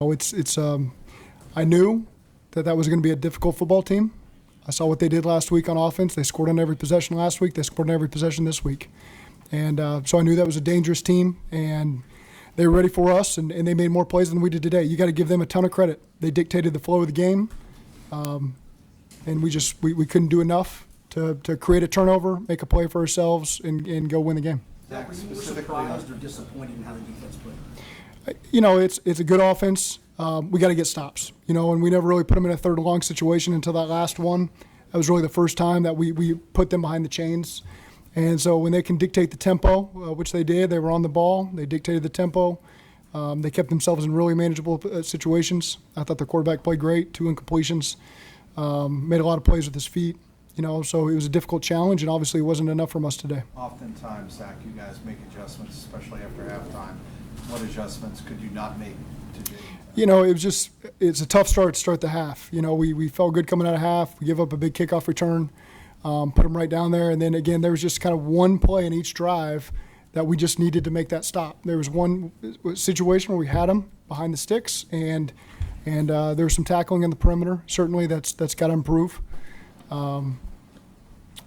I knew that was going to be a difficult football team. I saw what they did last week on offense. They scored on every possession last week. They scored on every possession this week. And so I knew that was a dangerous team, and they were ready for us, and they made more plays than we did today. You got to give them a ton of credit. They dictated the flow of the game, and we couldn't do enough to create a turnover, make a play for ourselves, and go win the game. Zach, were you surprised or disappointed in how the defense played? It's a good offense. We got to get stops, and we never really put them in a third and long situation until that last one. That was really the first time that we put them behind the chains. And so when they can dictate the tempo, which they did, they were on the ball, they dictated the tempo. They kept themselves in really manageable situations. I thought the quarterback played great, 2 incompletions, made a lot of plays with his feet. So it was a difficult challenge, and obviously it wasn't enough from us today. Oftentimes, Zach, you guys make adjustments, especially after halftime. What adjustments could you not make today? It's a tough start to start the half. We felt good coming out of half. We give up a big kickoff return, put them right down there, and then again, there was just kind of one play in each drive that we just needed to make that stop. There was one situation where we had them behind the sticks, and there was some tackling in the perimeter. Certainly, that's got to improve.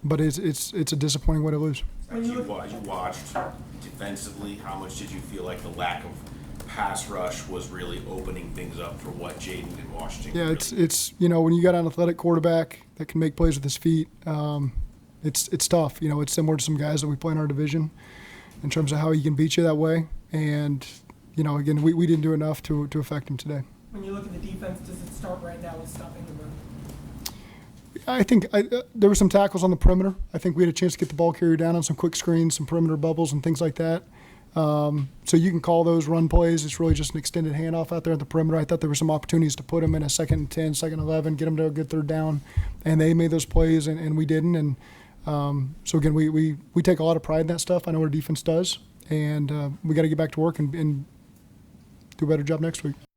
But it's a disappointing way to lose. You watched defensively. How much did you feel like the lack of pass rush was really opening things up for what Jaden and Washington? Yeah, it's when you got an athletic quarterback that can make plays with his feet, it's tough. It's similar to some guys that we play in our division in terms of how he can beat you that way. And again, we didn't do enough to affect him today. When you look at the defense, does it start right now with stopping the run? I think there were some tackles on the perimeter. I think we had a chance to get the ball carrier down on some quick screens, some perimeter bubbles and things like that. So you can call those run plays. It's really just an extended handoff out there at the perimeter. I thought there were some opportunities to put them in a 2nd and 10, 2nd and 11, get them to a good third down, and they made those plays, and we didn't. And so again, we take a lot of pride in that stuff. I know our defense does, and we got to get back to work and do a better job next week.